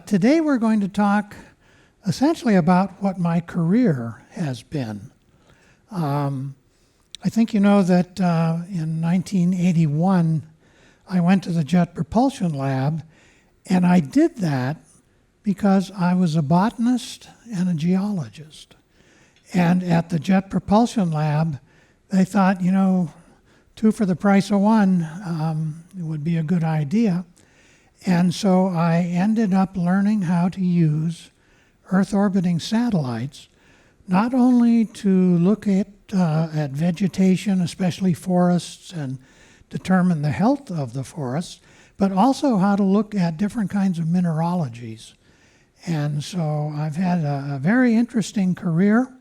Today we're going to talk essentially about what my career has been. I think you know that in 1981 I went to the Jet Propulsion Lab, and I did that because I was a botanist and a geologist. And at the Jet Propulsion Lab, they thought, two for the price of one it would be a good idea. And so I ended up learning how to use Earth-orbiting satellites, not only to look at vegetation, especially forests, and determine the health of the forests, but also how to look at different kinds of mineralogies. And so I've had a very interesting career,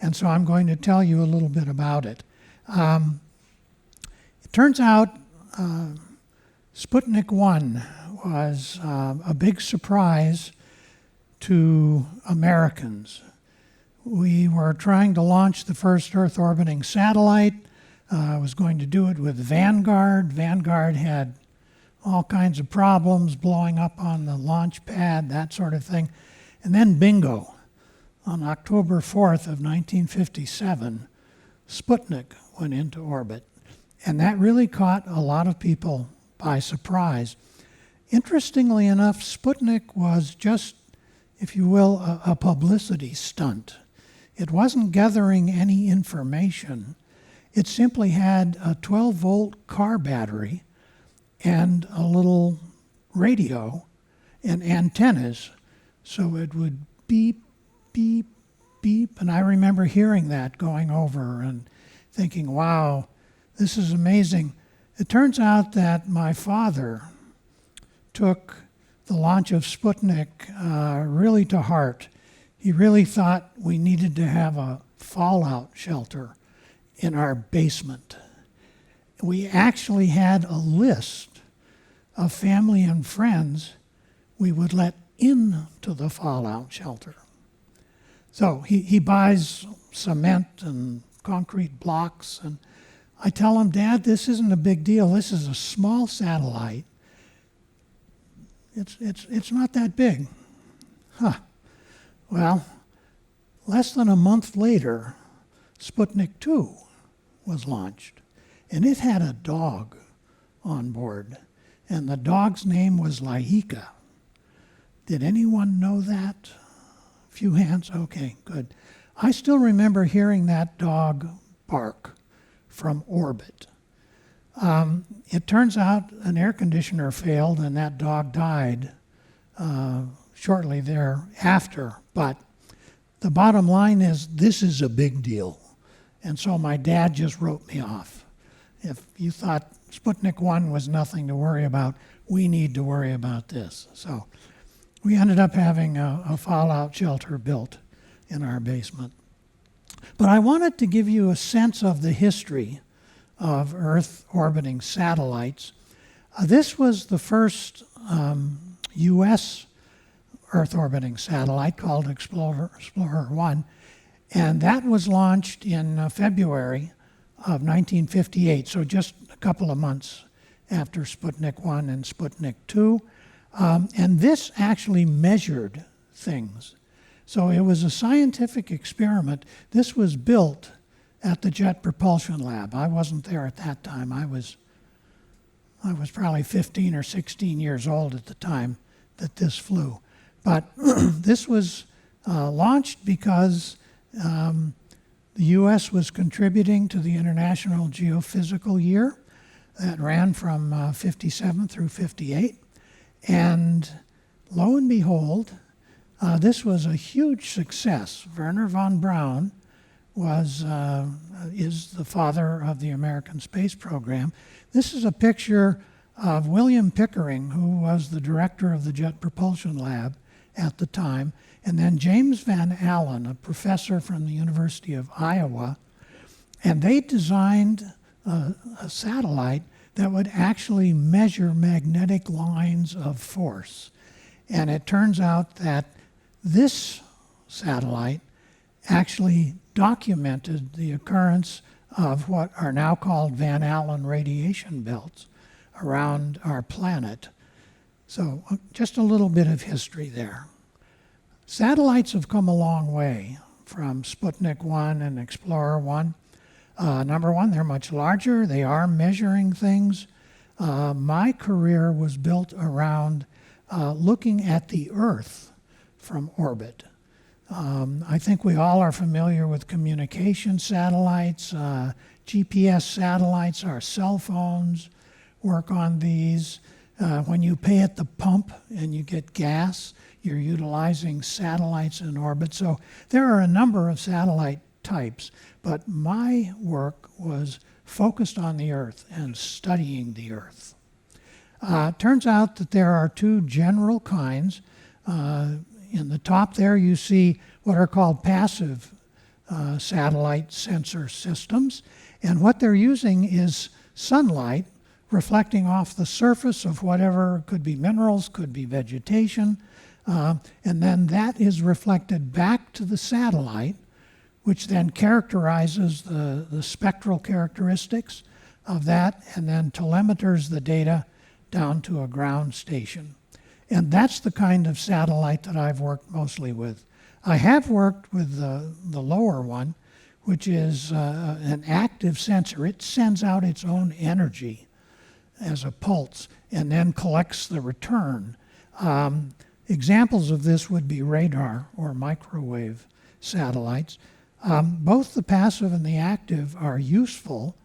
and so I'm going to tell you a little bit about it. It turns out Sputnik 1 was a big surprise to Americans. We were trying to launch the first Earth-orbiting satellite. I was going to do it with Vanguard. Vanguard had all kinds of problems, blowing up on the launch pad, that sort of thing. And then bingo, on October 4th of 1957, Sputnik went into orbit. And that really caught a lot of people by surprise. Interestingly enough, Sputnik was just, if you will, a publicity stunt. It wasn't gathering any information. It simply had a 12-volt car battery and a little radio and antennas, so it would beep, beep, beep. And I remember hearing that going over and thinking, wow, this is amazing. It turns out that my father took the launch of Sputnik really to heart. He really thought we needed to have a fallout shelter in our basement. We actually had a list of family and friends we would let into the fallout shelter. So he buys cement and concrete blocks, and I tell him, Dad, this isn't a big deal. This is a small satellite. It's not that big. Well, less than a month later, Sputnik 2 was launched, and it had a dog on board, and the dog's name was Laika. Did anyone know that? A few hands? Okay, good. I still remember hearing that dog bark from orbit. It turns out an air conditioner failed and that dog died shortly thereafter. But the bottom line is this is a big deal. And so my dad just wrote me off. If you thought Sputnik 1 was nothing to worry about, we need to worry about this. So we ended up having a fallout shelter built in our basement. But I wanted to give you a sense of the history of Earth-orbiting satellites. This was the first U.S. Earth-orbiting satellite called Explorer 1, and that was launched in February of 1958, so just a couple of months after Sputnik 1 and Sputnik 2. And this actually measured things. So it was a scientific experiment. This was built at the Jet Propulsion Lab. I wasn't there at that time. I was probably 15 or 16 years old at the time that this flew. But this was launched because the U.S. was contributing to the International Geophysical Year that ran from 57 through 58. And lo and behold, this was a huge success. Wernher von Braun is the father of the American space program. This is a picture of William Pickering, who was the director of the Jet Propulsion Lab at the time, and then James Van Allen, a professor from the University of Iowa, and they designed a satellite that would actually measure magnetic lines of force. And it turns out that this satellite actually documented the occurrence of what are now called Van Allen radiation belts around our planet. So just a little bit of history there. Satellites have come a long way from Sputnik 1 and Explorer 1. Number one, they're much larger. They are measuring things. My career was built around looking at the Earth from orbit. I think we all are familiar with communication satellites, GPS satellites, our cell phones work on these. When you pay at the pump and you get gas, you're utilizing satellites in orbit. So there are a number of satellite types, but my work was focused on the Earth and studying the Earth. Turns out that there are two general kinds. In the top there you see what are called passive satellite sensor systems, and what they're using is sunlight reflecting off the surface of whatever, could be minerals, could be vegetation, and then that is reflected back to the satellite, which then characterizes the spectral characteristics of that and then telemeters the data down to a ground station. And that's the kind of satellite that I've worked mostly with. I have worked with the lower one, which is an active sensor. It sends out its own energy as a pulse and then collects the return. Examples of this would be radar or microwave satellites. Both the passive and the active are useful.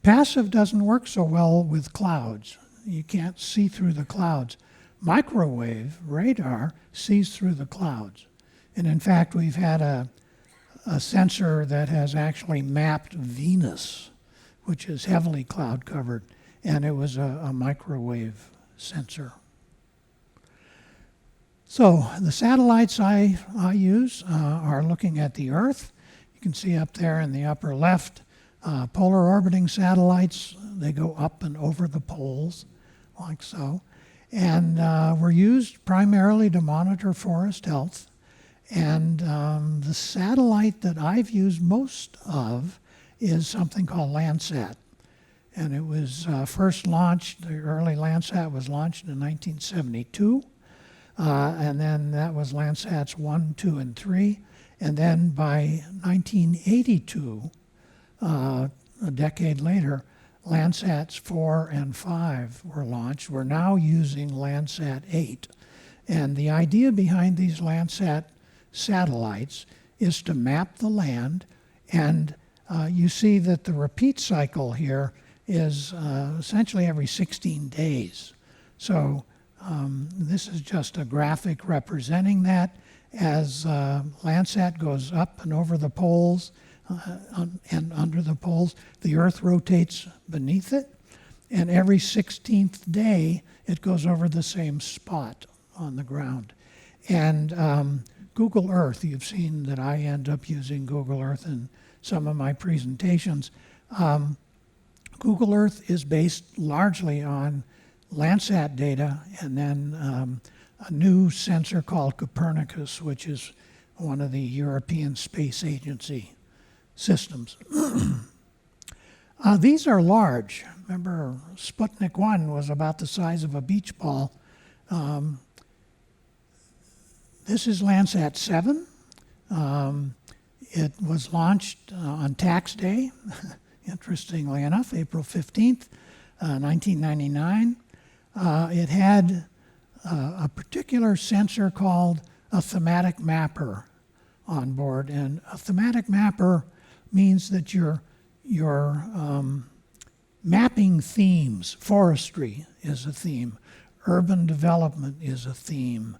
Passive doesn't work so well with clouds. You can't see through the clouds. Microwave radar sees through the clouds. And in fact, we've had a sensor that has actually mapped Venus, which is heavily cloud covered, and it was a microwave sensor. So the satellites I use are looking at the Earth. You can see up there in the upper left, polar orbiting satellites. They go up and over the poles, like so. And were used primarily to monitor forest health. And the satellite that I've used most of is something called Landsat. And it was first launched, the early Landsat was launched in 1972. And then that was Landsats 1, 2, and 3. And then by 1982, a decade later, Landsats 4 and 5 were launched. We're now using Landsat 8. And the idea behind these Landsat satellites is to map the land. And you see that the repeat cycle here is essentially every 16 days. So this is just a graphic representing that. As Landsat goes up and over the poles and under the poles, the Earth rotates beneath it, and every 16th day it goes over the same spot on the ground. And Google Earth, you've seen that I end up using Google Earth in some of my presentations. Google Earth is based largely on Landsat data, and then a new sensor called Copernicus, which is one of the European Space Agency systems. These are large. Remember, Sputnik 1 was about the size of a beach ball. This is Landsat 7. It was launched on tax day, interestingly enough, April 15th, 1999. It had a particular sensor called a thematic mapper on board. And a thematic mapper means that you're mapping themes. Forestry is a theme. Urban development is a theme.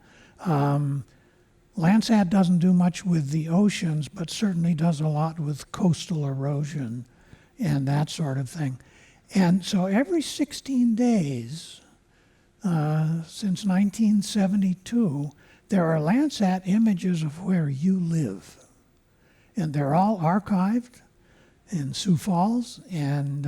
Landsat doesn't do much with the oceans, but certainly does a lot with coastal erosion and that sort of thing. And so every 16 days, since 1972, there are Landsat images of where you live. And they're all archived in Sioux Falls, and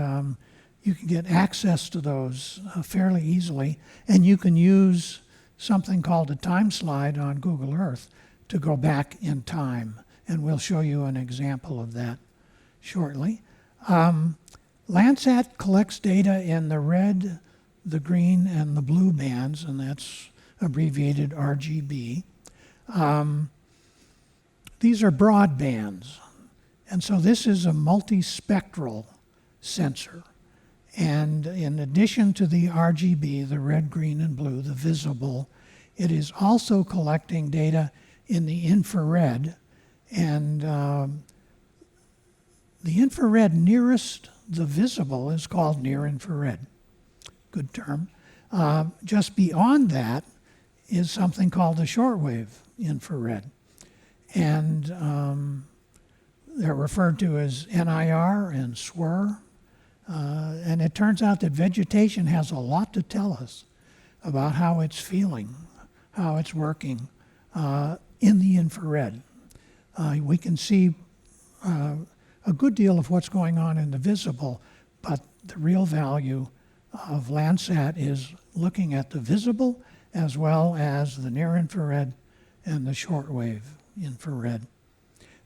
you can get access to those fairly easily. And you can use something called a time slide on Google Earth to go back in time. And we'll show you an example of that shortly. Landsat collects data in the red the green and the blue bands, and that's abbreviated RGB. These are broad bands. And so this is a multispectral sensor. And in addition to the RGB, the red, green, and blue, the visible, it is also collecting data in the infrared. And the infrared nearest the visible is called near infrared. Good term. Just beyond that is something called the shortwave infrared. And they're referred to as NIR and SWIR. And it turns out that vegetation has a lot to tell us about how it's feeling, how it's working in the infrared. We can see a good deal of what's going on in the visible, but the real value of Landsat is looking at the visible as well as the near infrared and the shortwave infrared.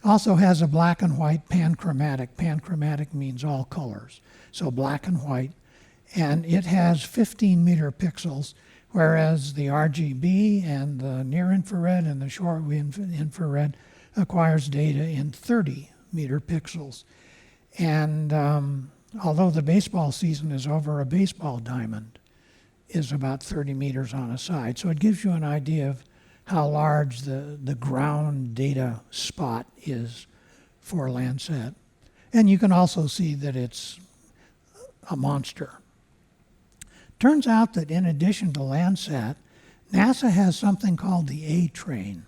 Also has a black and white panchromatic. Panchromatic means all colors, so black and white. And it has 15 meter pixels, whereas the RGB and the near infrared and the shortwave infrared acquires data in 30 meter pixels. And although the baseball season is over, a baseball diamond is about 30 meters on a side. So it gives you an idea of how large the ground data spot is for Landsat. And you can also see that it's a monster. Turns out that in addition to Landsat, NASA has something called the A-Train.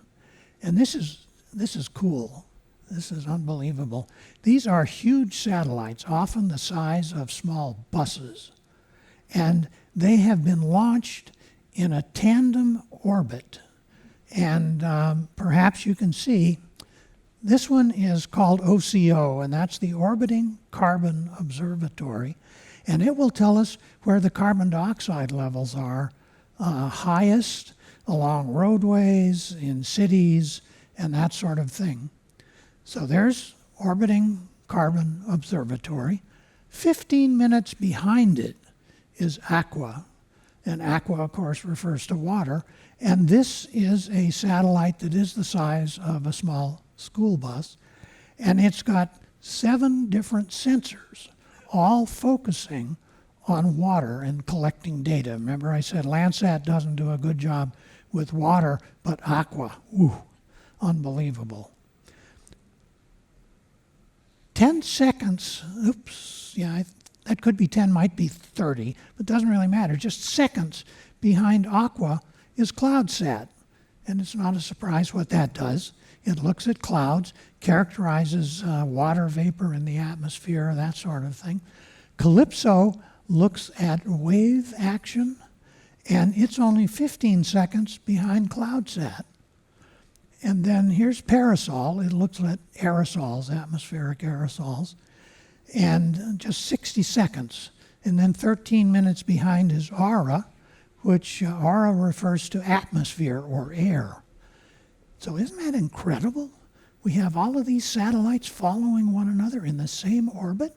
And this is cool. This is unbelievable. These are huge satellites, often the size of small buses. And they have been launched in a tandem orbit. And perhaps you can see, this one is called OCO, and that's the Orbiting Carbon Observatory. And it will tell us where the carbon dioxide levels are highest along roadways, in cities, and that sort of thing. So there's Orbiting Carbon Observatory. 15 minutes behind it is Aqua. And Aqua, of course, refers to water. And this is a satellite that is the size of a small school bus. And it's got 7 different sensors, all focusing on water and collecting data. Remember I said Landsat doesn't do a good job with water, but Aqua, unbelievable. 10 seconds, that could be 10, might be 30, but doesn't really matter. Just seconds behind Aqua is CloudSat. And it's not a surprise what that does. It looks at clouds, characterizes water vapor in the atmosphere, that sort of thing. Calypso looks at wave action, and it's only 15 seconds behind CloudSat. And then here's Parasol. It looks at aerosols, atmospheric aerosols, and just 60 seconds. And then 13 minutes behind is Aura, which Aura refers to atmosphere or air. So isn't that incredible? We have all of these satellites following one another in the same orbit.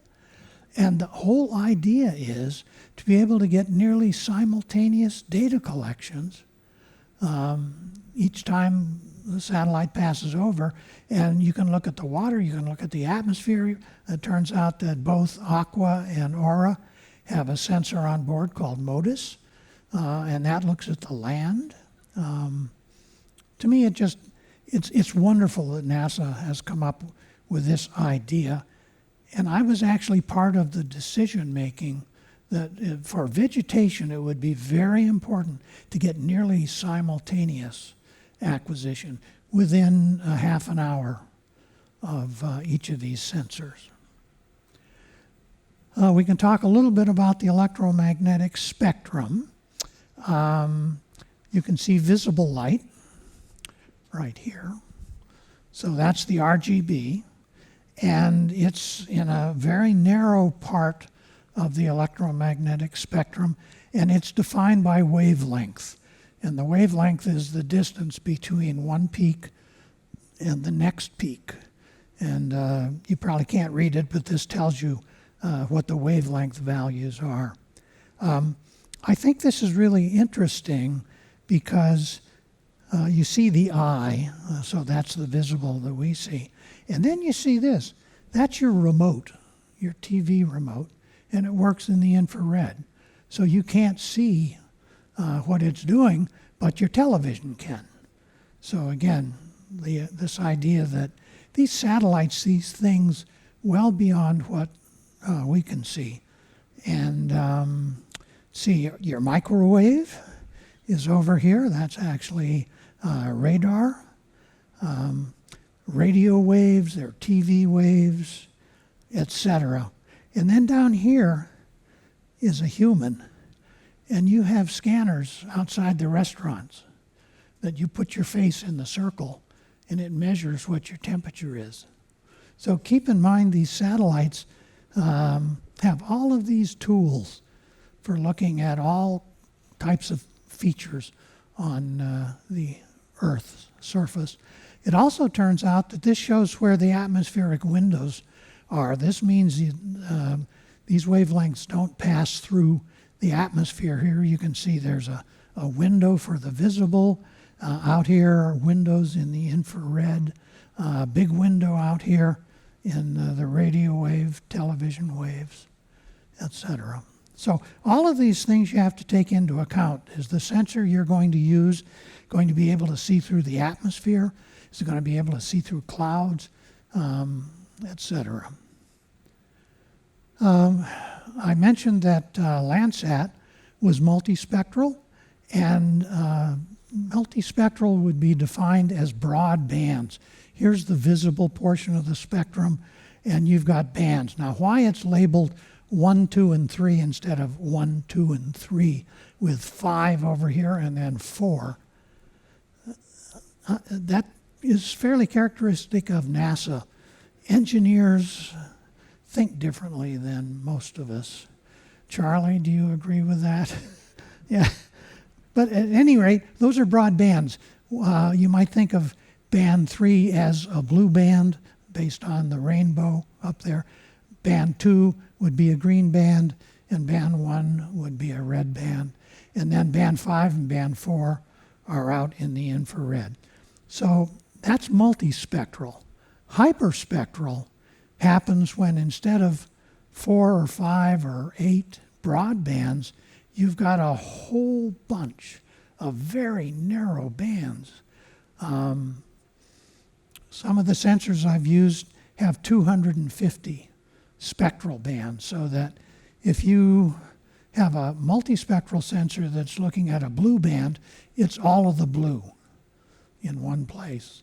And the whole idea is to be able to get nearly simultaneous data collections each time the satellite passes over. And you can look at the water, you can look at the atmosphere. It turns out that both Aqua and Aura have a sensor on board called MODIS, and that looks at the land. To me, it's wonderful that NASA has come up with this idea. And I was actually part of the decision making that for vegetation, it would be very important to get nearly simultaneous acquisition within a half an hour of each of these sensors. We can talk a little bit about the electromagnetic spectrum. You can see visible light right here. So that's the RGB. And it's in a very narrow part of the electromagnetic spectrum, and it's defined by wavelength. And the wavelength is the distance between one peak and the next peak. And you probably can't read it, but this tells you what the wavelength values are. I think this is really interesting because you see the eye, so that's the visible that we see. And then you see this. That's your remote, your TV remote, and it works in the infrared. So you can't see what it's doing, but your television can. So again, this idea that these satellites, these things well beyond what we can see. And see, your microwave is over here. That's actually radar. Radio waves, they're TV waves, etc. And then down here is a human. And you have scanners outside the restaurants that you put your face in the circle and it measures what your temperature is. So keep in mind these satellites have all of these tools for looking at all types of features on the Earth's surface. It also turns out that this shows where the atmospheric windows are. This means these wavelengths don't pass through the atmosphere. Here you can see there's a window for the visible. Out here are windows in the infrared. Big window out here in the radio wave, television waves, etc. So all of these things you have to take into account. Is the sensor you're going to use going to be able to see through the atmosphere? Is it going to be able to see through clouds, etc.? I mentioned that Landsat was multispectral, and multispectral would be defined as broad bands. Here's the visible portion of the spectrum, and you've got bands. Now, why it's labeled 1, 2, and 3 instead of 1, 2, and 3, with 5 over here and then 4, that is fairly characteristic of NASA. Engineers think differently than most of us. Charlie, do you agree with that? Yeah. But at any rate, those are broad bands. You might think of band 3 as a blue band based on the rainbow up there. Band 2 would be a green band, and band 1 would be a red band. And then band 5 and band 4 are out in the infrared. So that's multispectral. Hyperspectral happens when instead of 4 or 5 or 8 broad bands, you've got a whole bunch of very narrow bands. Some of the sensors I've used have 250 spectral bands, so that if you have a multispectral sensor that's looking at a blue band, it's all of the blue in one place.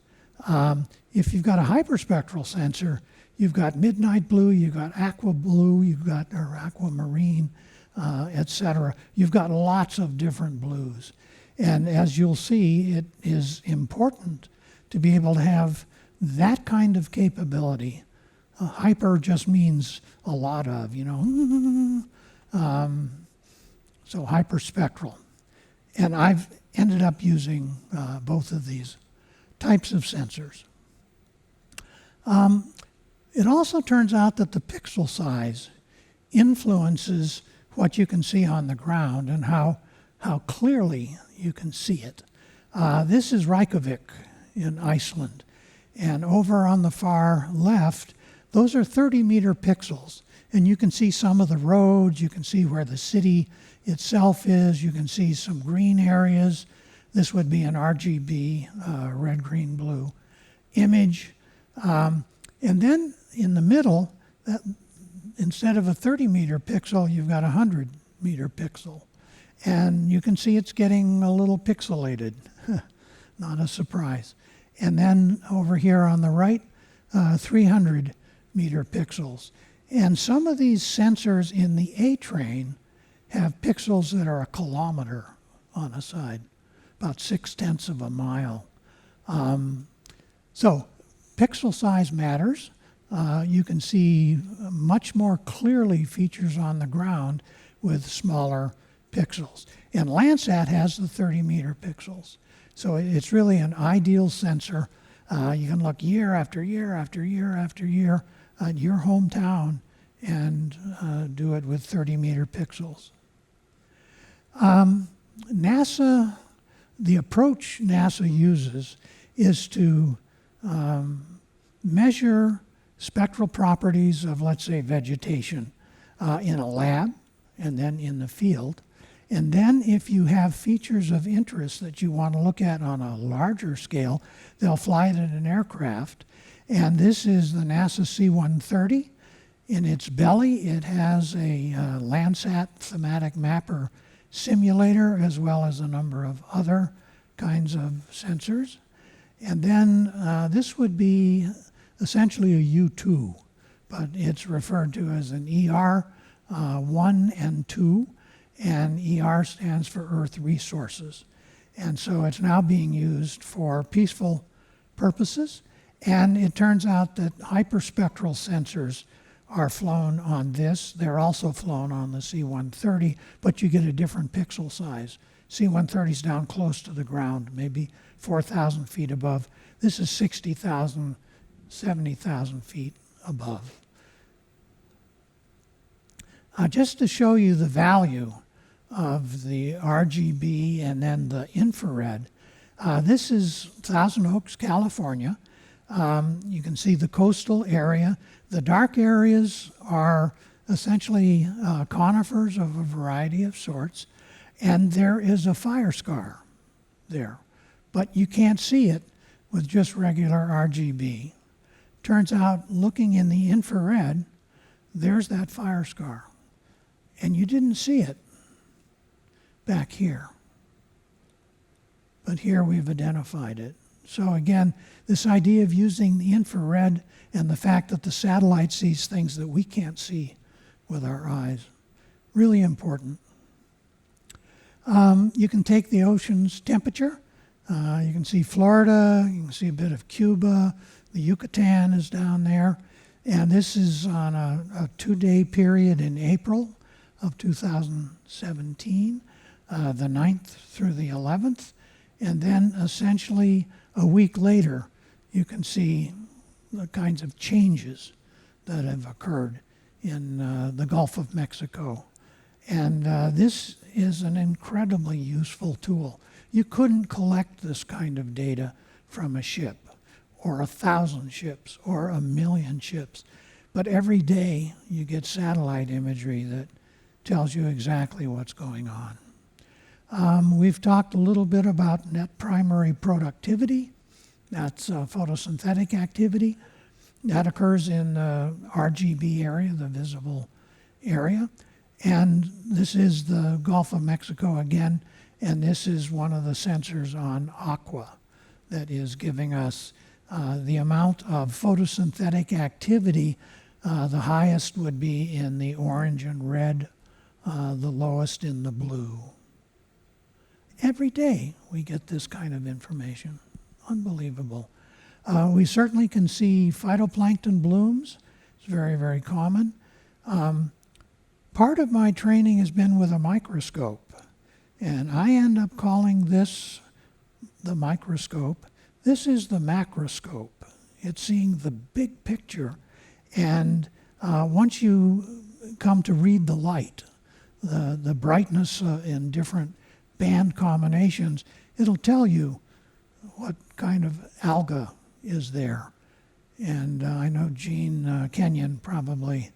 If you've got a hyperspectral sensor, you've got midnight blue, you've got aqua blue, you've got aquamarine, etc. You've got lots of different blues. And as you'll see, it is important to be able to have that kind of capability. Hyper just means a lot of, so hyperspectral. And I've ended up using both of these types of sensors. It also turns out that the pixel size influences what you can see on the ground and how clearly you can see it. This is Reykjavik in Iceland. And over on the far left, those are 30-meter pixels. And you can see some of the roads. You can see where the city itself is. You can see some green areas. This would be an RGB, red, green, blue image. And then in the middle, instead of a 30-meter pixel, you've got a 100-meter pixel. And you can see it's getting a little pixelated. Not a surprise. And then over here on the right, 300-meter pixels. And some of these sensors in the A train have pixels that are a kilometer on a side, about 0.6 of a mile. So pixel size matters. You can see much more clearly features on the ground with smaller pixels. And Landsat has the 30-meter pixels. So it's really an ideal sensor. You can look year after year after year after year at your hometown and do it with 30-meter pixels. NASA, the approach NASA uses is to measure spectral properties of, let's say, vegetation in a lab and then in the field. And then if you have features of interest that you want to look at on a larger scale, they'll fly it in an aircraft. And this is the NASA C-130. In its belly, it has a Landsat thematic mapper simulator, as well as a number of other kinds of sensors. And then this would be essentially a U2, but it's referred to as an ER 1 and 2, and ER stands for Earth Resources. And so it's now being used for peaceful purposes. And it turns out that hyperspectral sensors are flown on this. They're also flown on the C-130, but you get a different pixel size. C-130 is down close to the ground, maybe 4,000 feet above. This is 60,000, 70,000 feet above. Just to show you the value of the RGB and then the infrared, this is Thousand Oaks, California. You can see the coastal area. The dark areas are essentially conifers of a variety of sorts, and there is a fire scar there, but you can't see it with just regular RGB. Turns out, looking in the infrared, there's that fire scar, and you didn't see it back here, but here we've identified it. So again, this idea of using the infrared and the fact that the satellite sees things that we can't see with our eyes, really important. You can take the ocean's temperature. You can see Florida, you can see a bit of Cuba, the Yucatan is down there. And this is on a 2-day period in April of 2017, the 9th through the 11th. And then essentially a week later, you can see the kinds of changes that have occurred in the Gulf of Mexico. And this is an incredibly useful tool. You couldn't collect this kind of data from a ship, or 1,000 ships, or 1,000,000 ships. But every day you get satellite imagery that tells you exactly what's going on. We've talked a little bit about net primary productivity. That's photosynthetic activity. That occurs in the RGB area, the visible area. And this is the Gulf of Mexico again, and this is one of the sensors on Aqua that is giving us the amount of photosynthetic activity. The highest would be in the orange and red, the lowest in the blue. Every day we get this kind of information. Unbelievable. We certainly can see phytoplankton blooms. It's very, very common. Part of my training has been with a microscope, and I end up calling this the microscope. This is the macroscope. It's seeing the big picture, and once you come to read the light, the brightness in different band combinations, it'll tell you what kind of alga is there. And I know Gene Kenyon probably,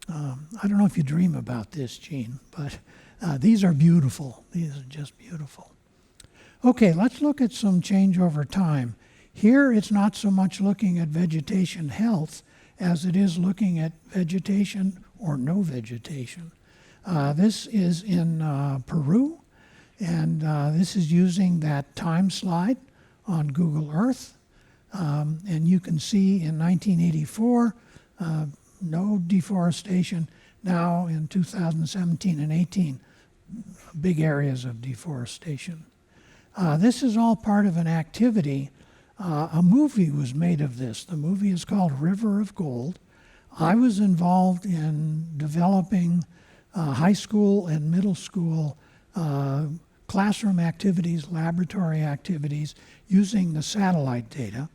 I don't know if you dream about this, Gene, but these are beautiful. These are just beautiful. Okay, let's look at some change over time. Here it's not so much looking at vegetation health as it is looking at vegetation or no vegetation. This is in Peru, and this is using that time slide on Google Earth. And you can see in 1984, no deforestation. Now in 2017 and 18, big areas of deforestation. This is all part of an activity. A movie was made of this. The movie is called River of Gold. I was involved in developing high school and middle school classroom activities, laboratory activities, using the satellite data.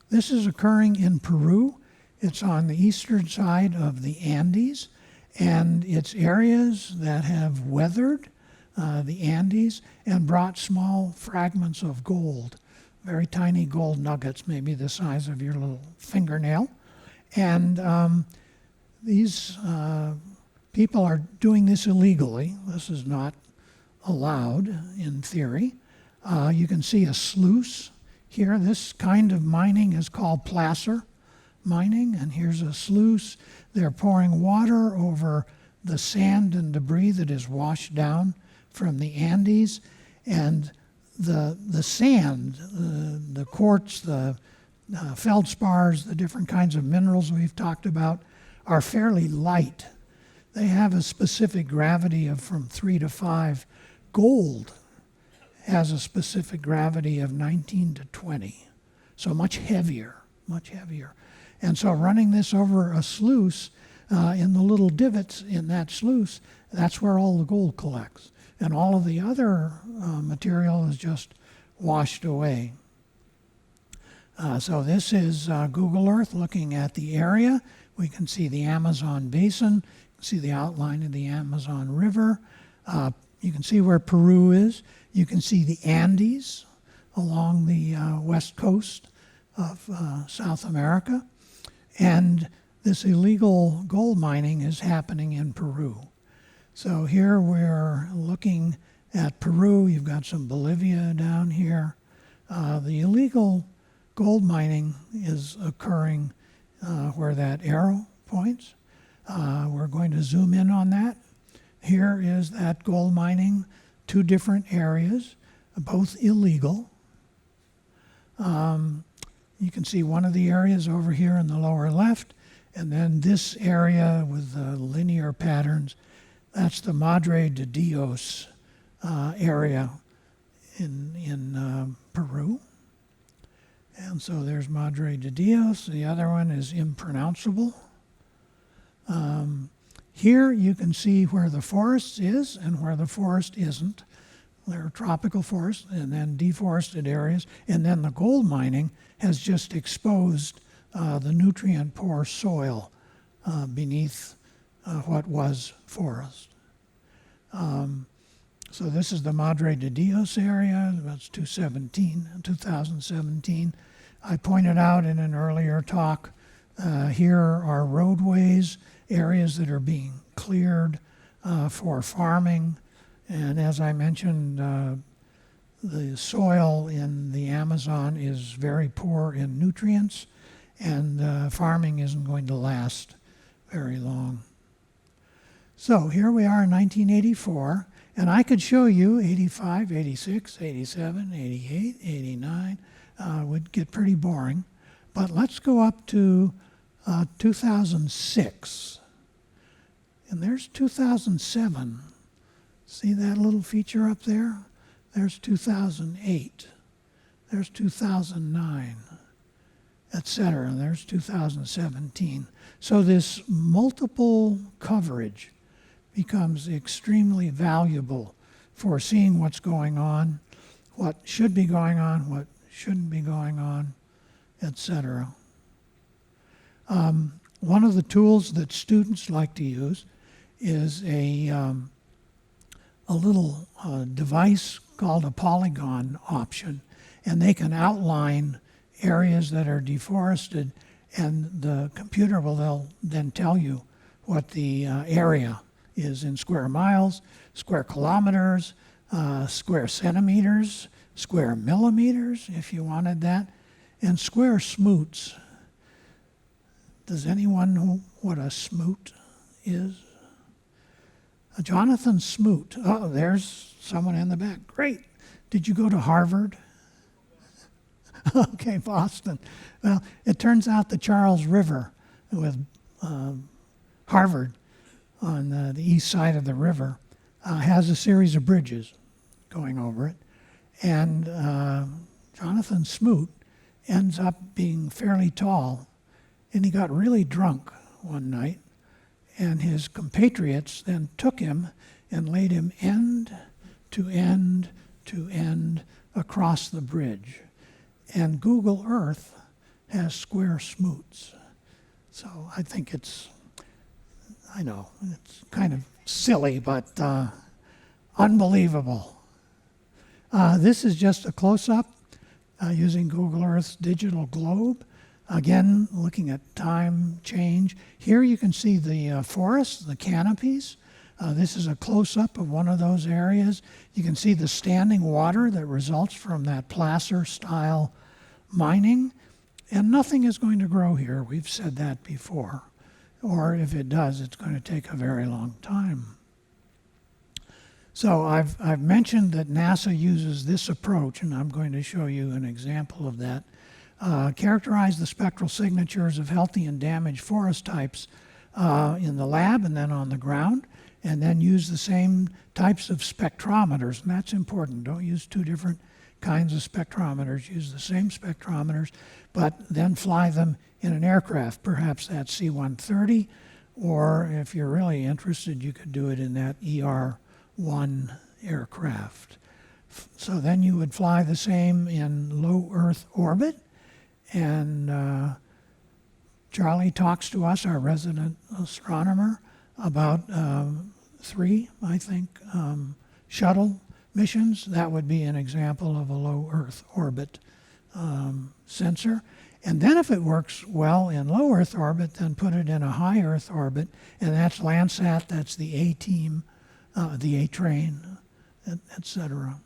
This is occurring in Peru. It's on the eastern side of the Andes, and it's areas that have weathered the Andes and brought small fragments of gold, very tiny gold nuggets, maybe the size of your little fingernail. And these people are doing this illegally. This is not allowed in theory. You can see a sluice here. This kind of mining is called placer mining, and here's a sluice. They're pouring water over the sand and debris that is washed down from the Andes, and the sand, the quartz, the feldspars, the different kinds of minerals we've talked about are fairly light. They have a specific gravity of from 3 to 5. Gold has a specific gravity of 19 to 20, so much heavier, much heavier. And so running this over a sluice, in the little divots in that sluice, that's where all the gold collects. And all of the other material is just washed away. So this is Google Earth looking at the area. We can see the Amazon basin, see the outline of the Amazon River. You can see where Peru is. You can see the Andes along the west coast of South America. And this illegal gold mining is happening in Peru. So here we're looking at Peru. You've got some Bolivia down here. The illegal gold mining is occurring where that arrow points. We're going to zoom in on that. Here is that gold mining, 2 different areas, both illegal. You can see one of the areas over here in the lower left, and then this area with the linear patterns, that's the Madre de Dios area in Peru. And so there's Madre de Dios. The other one is impronounceable. Here you can see where the forest is and where the forest isn't. There are tropical forests and then deforested areas. And then the gold mining has just exposed the nutrient-poor soil beneath what was forest. So this is the Madre de Dios area. That's 2017. I pointed out in an earlier talk, here are roadways, areas that are being cleared for farming. And as I mentioned, the soil in the Amazon is very poor in nutrients, and farming isn't going to last very long. So here we are in 1984, and I could show you 85, 86, 87, 88, 89. Would get pretty boring. But let's go up to 2006. And there's 2007. See that little feature up there? There's 2008. There's 2009, etc. There's 2017. So this multiple coverage becomes extremely valuable for seeing what's going on, what should be going on, what shouldn't be going on, etc. One of the tools that students like to use is a little device called a polygon option, and they can outline areas that are deforested, and the computer will then tell you what the area is in square miles, square kilometers, square centimeters, square millimeters, if you wanted that, and square smoots. Does anyone know what a smoot is? A Jonathan Smoot. Oh, there's someone in the back. Great. Did you go to Harvard? Okay, Boston. Well, it turns out the Charles River with Harvard on the east side of the river has a series of bridges going over it. And Jonathan Smoot ends up being fairly tall, and he got really drunk one night, and his compatriots then took him and laid him end to end to end across the bridge. And Google Earth has square smoots. So I think I know, it's kind of silly, but Unbelievable. This is just a close-up using Google Earth's digital globe. Again, looking at time change. Here you can see the forests, the canopies. This is a close-up of one of those areas. You can see the standing water that results from that placer-style mining. And nothing is going to grow here. We've said that before. Or if it does, it's going to take a very long time. So I've mentioned that NASA uses this approach, and I'm going to show you an example of that. Characterize the spectral signatures of healthy and damaged forest types in the lab and then on the ground, and then use the same types of spectrometers, and that's important. Don't use two different kinds of spectrometers. Use the same spectrometers, but then fly them in an aircraft, perhaps that C-130, or if you're really interested, you could do it in that ER-1 aircraft. So then you would fly the same in low Earth orbit, and Charlie talks to us, our resident astronomer, about 3, I think, shuttle missions. That would be an example of a low Earth orbit sensor. And then if it works well in low Earth orbit, then put it in a high Earth orbit, and that's Landsat, that's the A-team, the A-train, etc.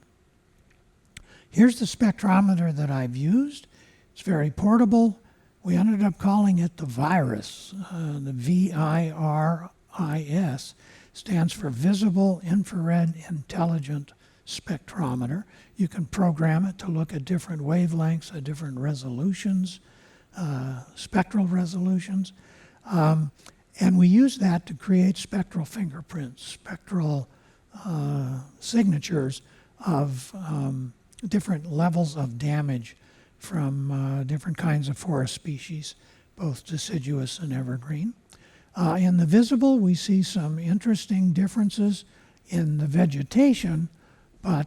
Here's the spectrometer that I've used. It's very portable. We ended up calling it the VIRIS. The VIRIS stands for Visible Infrared Intelligent Spectrometer. You can program it to look at different wavelengths, at different resolutions, spectral resolutions. And we use that to create spectral fingerprints, spectral signatures of different levels of damage from different kinds of forest species, both deciduous and evergreen. In the visible, we see some interesting differences in the vegetation, but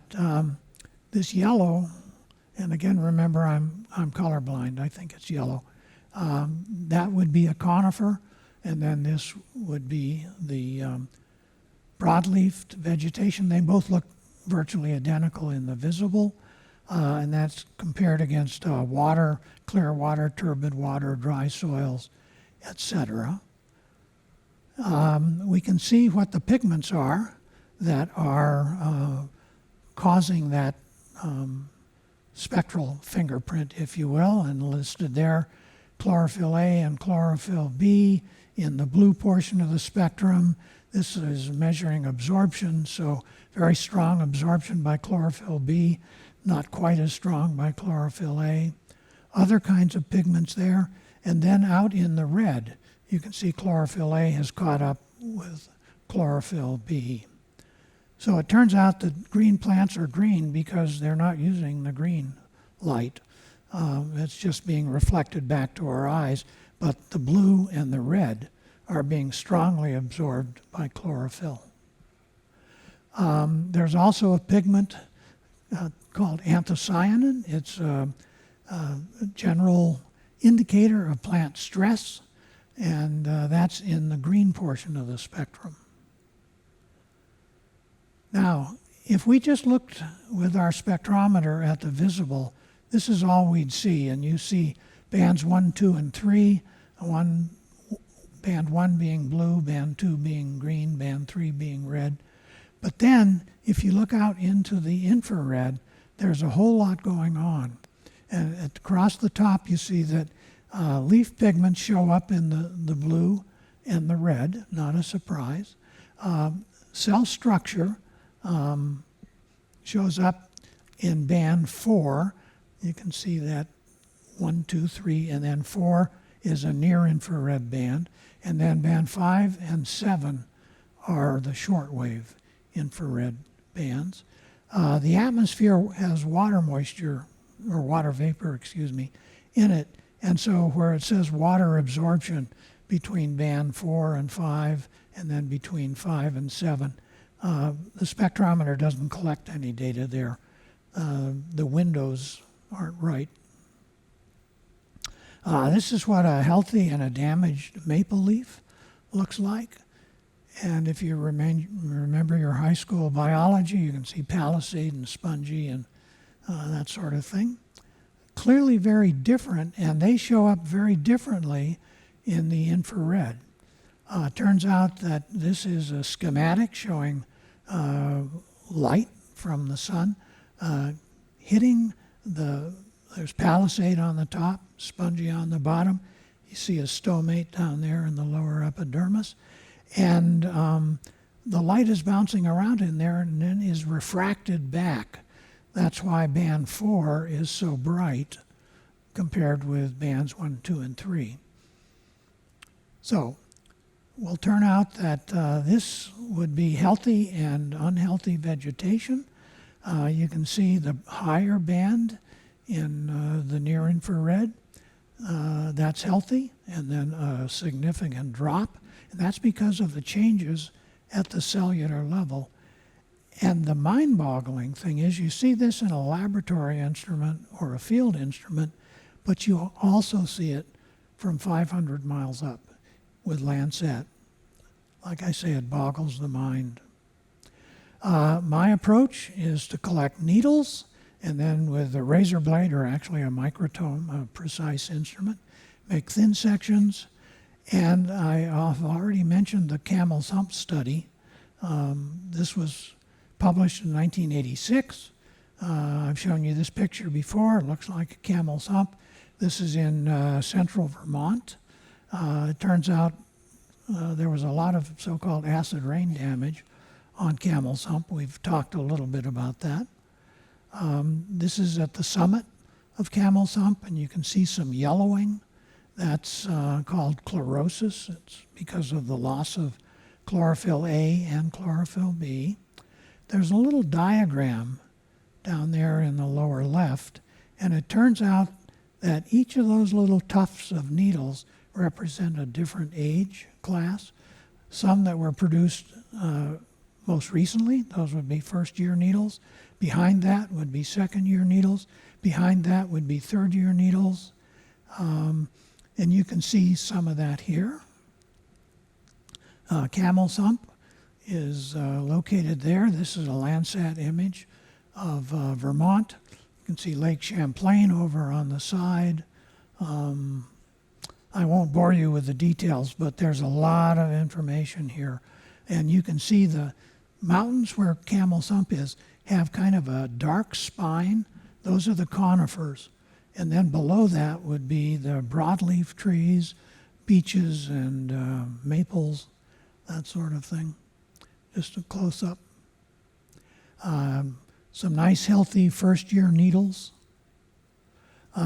this yellow, and again, remember I'm colorblind, I think it's yellow, that would be a conifer, and then this would be the broadleafed vegetation. They both look virtually identical in the visible, and that's compared against water, clear water, turbid water, dry soils, etc. We can see what the pigments are that are causing that spectral fingerprint, if you will, and listed there, chlorophyll A and chlorophyll B in the blue portion of the spectrum. This is measuring absorption, so very strong absorption by chlorophyll B, not quite as strong by chlorophyll A. Other kinds of pigments there, and then out in the red, you can see chlorophyll A has caught up with chlorophyll B. So it turns out that green plants are green because they're not using the green light. It's just being reflected back to our eyes, but the blue and the red are being strongly absorbed by chlorophyll. There's also a pigment called anthocyanin. It's a general indicator of plant stress, and that's in the green portion of the spectrum. Now, if we just looked with our spectrometer at the visible, this is all we'd see, and you see bands 1, 2, and 3, band 1 being blue, band 2 being green, band 3 being red. But then, if you look out into the infrared, there's a whole lot going on. And across the top, you see that leaf pigments show up in the blue and the red, not a surprise. Cell structure shows up in band 4. You can see that 1, 2, 3, and then 4 is a near-infrared band. And then band 5 and 7 are the shortwave infrared bands. The atmosphere has water moisture, or water vapor, in it. And so where it says water absorption between band 4 and 5, and then between 5 and 7, the spectrometer doesn't collect any data there. The windows aren't right. This is what a healthy and a damaged maple leaf looks like. And if you remember your high school biology, you can see palisade and spongy and that sort of thing. Clearly very different, and they show up very differently in the infrared. Turns out that this is a schematic showing light from the sun hitting there's palisade on the top, spongy on the bottom. You see a stomate down there in the lower epidermis. And the light is bouncing around in there and then is refracted back. That's why band 4 is so bright compared with bands 1, 2, and 3. So will turn out that this would be healthy and unhealthy vegetation. You can see the higher band in the near infrared. That's healthy, and then a significant drop. And that's because of the changes at the cellular level. And the mind-boggling thing is you see this in a laboratory instrument or a field instrument, but you also see it from 500 miles up with Landsat. Like I say, it boggles the mind. My approach is to collect needles, and then with a razor blade, or actually a microtome, a precise instrument, make thin sections. And I've already mentioned the camel's hump study. This was published in 1986. I've shown you this picture before. It looks like a camel's hump. This is in central Vermont. It turns out there was a lot of so-called acid rain damage on camel's hump. We've talked a little bit about that. This is at the summit of camel's hump, and you can see some yellowing. That's called chlorosis. It's because of the loss of chlorophyll A and chlorophyll B. There's a little diagram down there in the lower left, and it turns out that each of those little tufts of needles represent a different age class. Some that were produced most recently, those would be first-year needles. Behind that would be second-year needles. Behind that would be third-year needles. And you can see some of that here. Camel's hump is located there. This is a Landsat image of Vermont. You can see Lake Champlain over on the side. I won't bore you with the details, but there's a lot of information here. And you can see the mountains where Camel's Hump is have kind of a dark spine. Those are the conifers. And then below that would be the broadleaf trees, beeches and maples, that sort of thing. Just a close-up. Some nice, healthy first-year needles.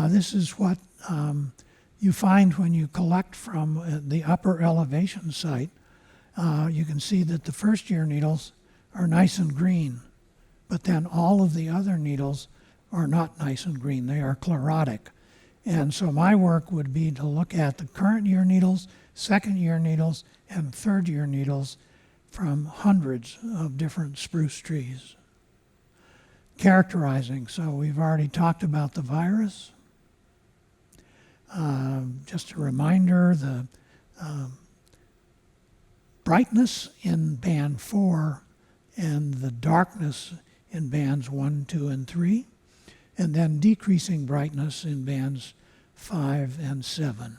This is what you find when you collect from the upper elevation site. You can see that the first-year needles are nice and green, but then all of the other needles are not nice and green. They are chlorotic. And so my work would be to look at the current year needles, second year needles, and third year needles from hundreds of different spruce trees. Characterizing. So we've already talked about the virus. Just a reminder, the brightness in band 4 and the darkness in bands 1, 2, and 3, and then decreasing brightness in bands 5 and 7.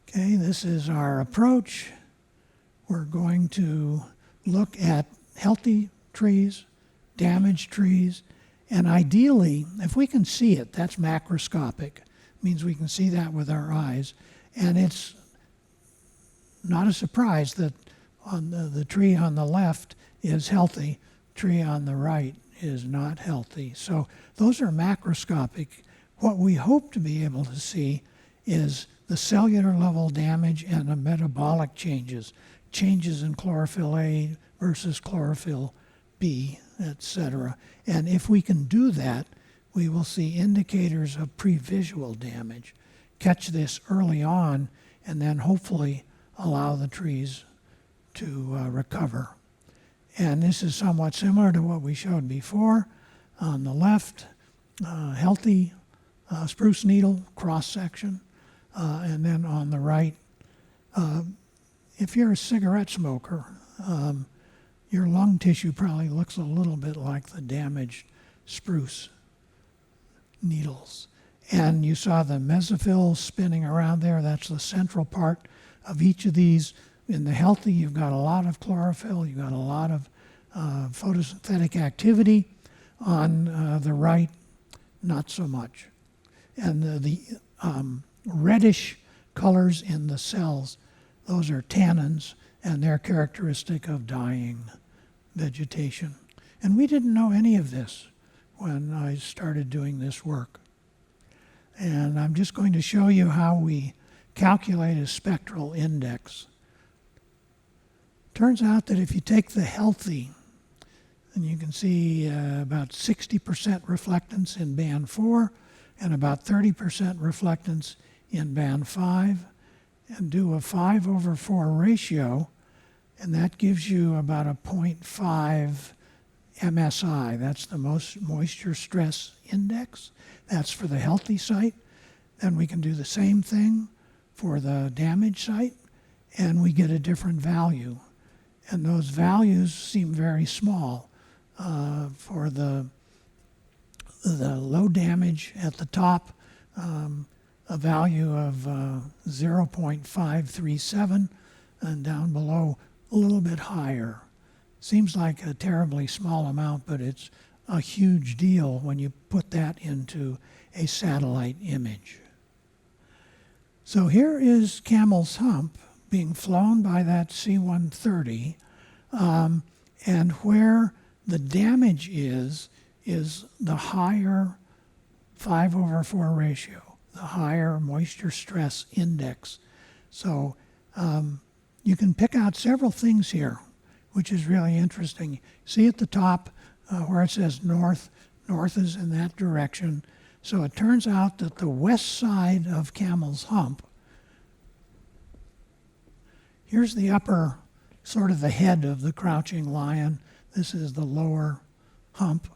Okay, this is our approach. We're going to look at healthy trees, damaged trees, and ideally, if we can see it, that's macroscopic. It means we can see that with our eyes. And it's not a surprise that on the tree on the left is healthy, tree on the right is not healthy. So those are macroscopic. What we hope to be able to see is the cellular level damage and the metabolic changes in chlorophyll A versus chlorophyll B, etc. And if we can do that, we will see indicators of pre-visual damage. Catch this early on and then hopefully allow the trees to recover. And this is somewhat similar to what we showed before. On the left, healthy spruce needle cross-section, and then on the right, if you're a cigarette smoker, your lung tissue probably looks a little bit like the damaged spruce needles. And you saw the mesophyll spinning around there. That's the central part of each of these. In the healthy, you've got a lot of chlorophyll. You've got a lot of photosynthetic activity. On the right, not so much. And the reddish colors in the cells, those are tannins, and they're characteristic of dying vegetation. And we didn't know any of this when I started doing this work. And I'm just going to show you how we calculate a spectral index. Turns out that if you take the healthy, and you can see about 60% reflectance in band 4 and about 30% reflectance in band 5, and do a 5/4 ratio, and that gives you about a 0.5 MSI. That's the most moisture stress index. That's for the healthy site. Then we can do the same thing for the damaged site, and we get a different value. And those values seem very small. For the low damage at the top, a value of 0.537, and down below a little bit higher. Seems like a terribly small amount, but it's a huge deal when you put that into a satellite image. So here is Camel's Hump being flown by that C-130, and where the damage is the higher 5/4 ratio, the higher moisture stress index. So you can pick out several things here, which is really interesting. See at the top where it says north, north is in that direction. So it turns out that the west side of Camel's Hump, here's the upper, sort of the head of the crouching lion. This is the lower hump.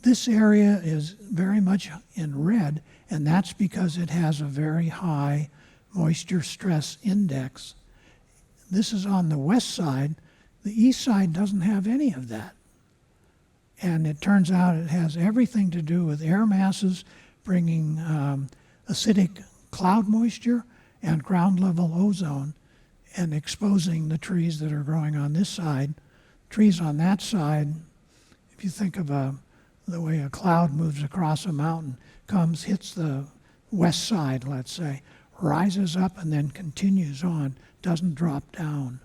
This area is very much in red, and that's because it has a very high moisture stress index. This is on the west side. The east side doesn't have any of that. And it turns out it has everything to do with air masses bringing acidic cloud moisture and ground level ozone and exposing the trees that are growing on this side. Trees on that side, if you think of the way a cloud moves across a mountain, comes, hits the west side, let's say, rises up and then continues on, doesn't drop down.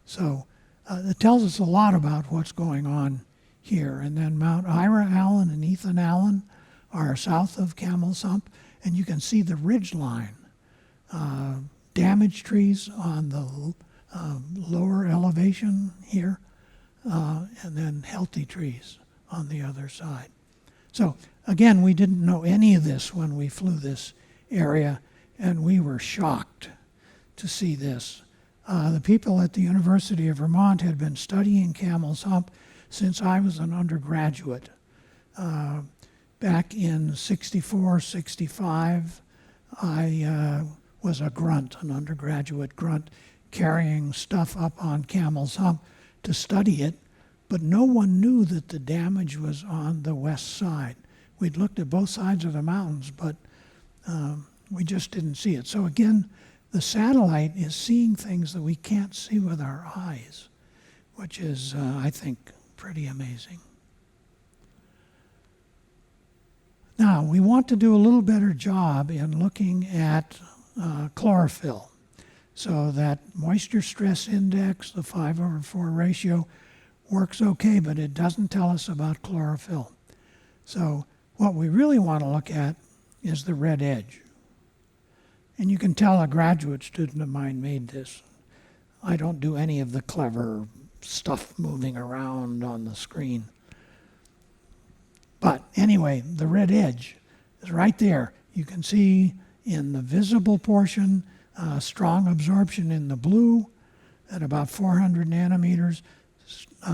So it tells us a lot about what's going on here. And then Mount Ira Allen and Ethan Allen are south of Camel's Hump, and you can see the ridge line. Damaged trees on the lower elevation here, and then healthy trees on the other side. So again, we didn't know any of this when we flew this area, and we were shocked to see this. The people at the University of Vermont had been studying Camel's Hump since I was an undergraduate. Back in 64, 65, I was a grunt, an undergraduate grunt, carrying stuff up on Camel's Hump to study it, but no one knew that the damage was on the west side. We'd looked at both sides of the mountains, but we just didn't see it. So again, the satellite is seeing things that we can't see with our eyes, which is, I think, pretty amazing. Now, we want to do a little better job in looking at chlorophyll. So that moisture stress index, the 5/4 ratio, works okay, but it doesn't tell us about chlorophyll. So what we really want to look at is the red edge. And you can tell a graduate student of mine made this. I don't do any of the clever stuff moving around on the screen. But anyway, the red edge is right there. You can see in the visible portion, strong absorption in the blue at about 400 nanometers,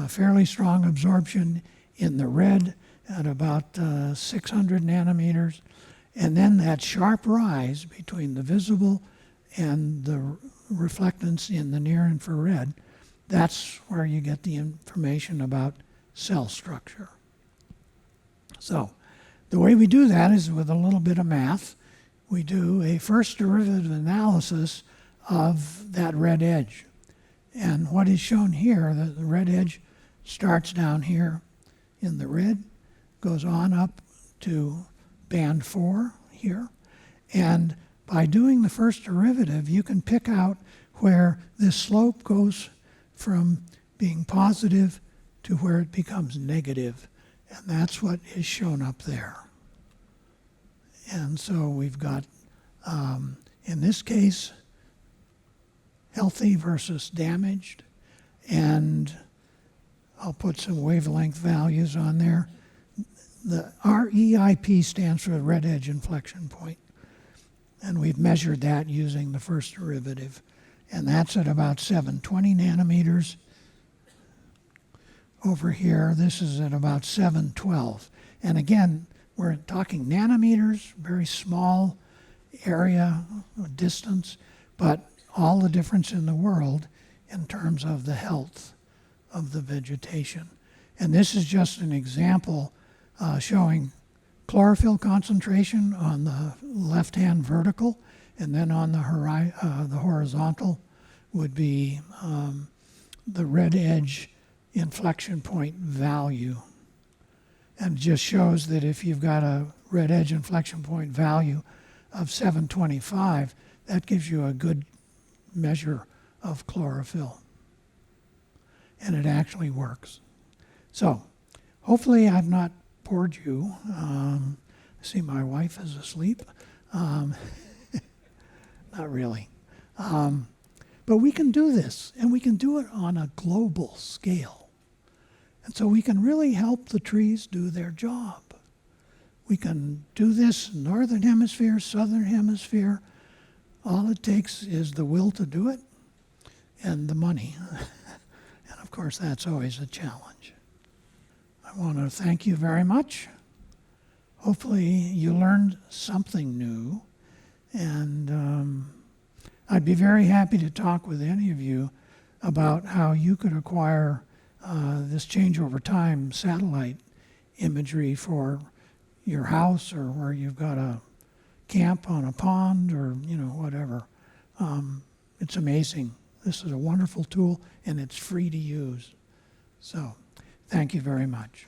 fairly strong absorption in the red at about 600 nanometers, and then that sharp rise between the visible and the reflectance in the near infrared, that's where you get the information about cell structure. So the way we do that is with a little bit of math. We do a first derivative analysis of that red edge. And what is shown here, the red edge starts down here in the red, goes on up to band 4 here. And by doing the first derivative, you can pick out where this slope goes from being positive to where it becomes negative. And that's what is shown up there. And so we've got, in this case, healthy versus damaged. And I'll put some wavelength values on there. The REIP stands for red edge inflection point. And we've measured that using the first derivative. And that's at about 720 nanometers. Over here, this is at about 712. And again, we're talking nanometers, very small area, distance, but all the difference in the world in terms of the health of the vegetation. And this is just an example showing chlorophyll concentration on the left-hand vertical, and then on the horizontal would be the red edge inflection point value. And it just shows that if you've got a red edge inflection point value of 725, that gives you a good measure of chlorophyll. And it actually works. So hopefully I've not bored you. I see my wife is asleep. Not really. But we can do this, and we can do it on a global scale. And so we can really help the trees do their job. We can do this northern hemisphere, southern hemisphere. All it takes is the will to do it and the money. And of course, that's always a challenge. I want to thank you very much. Hopefully you learned something new. And I'd be very happy to talk with any of you about how you could acquire this change over time satellite imagery for your house, or where you've got a camp on a pond, or whatever. It's amazing. This is a wonderful tool, and it's free to use. So thank you very much.